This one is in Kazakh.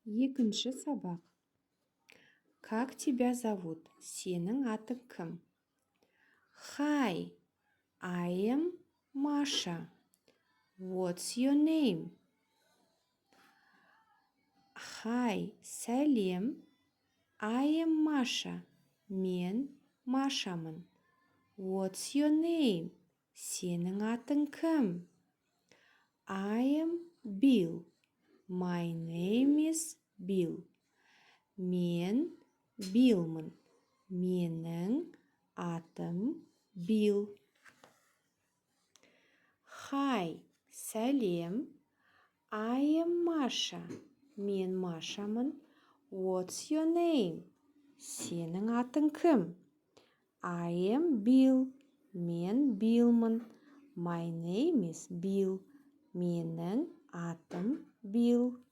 Екінші сабақ. Как тебя зовут? Сенің атың кім? Hi, I am Masha. What's your name? Hi, сәлем. I am Masha. Мен Машамын. What's your name? Сенің атың кім? I am Bill. My name is Bill. Мен Биллмын. Менің атым Bill. Hi, сәлем. I am Masha. Мен Машамын. What's your name? Сенің атың кім? I am Bill. Мен Биллмын. My name is Bill. Менің атым Bill.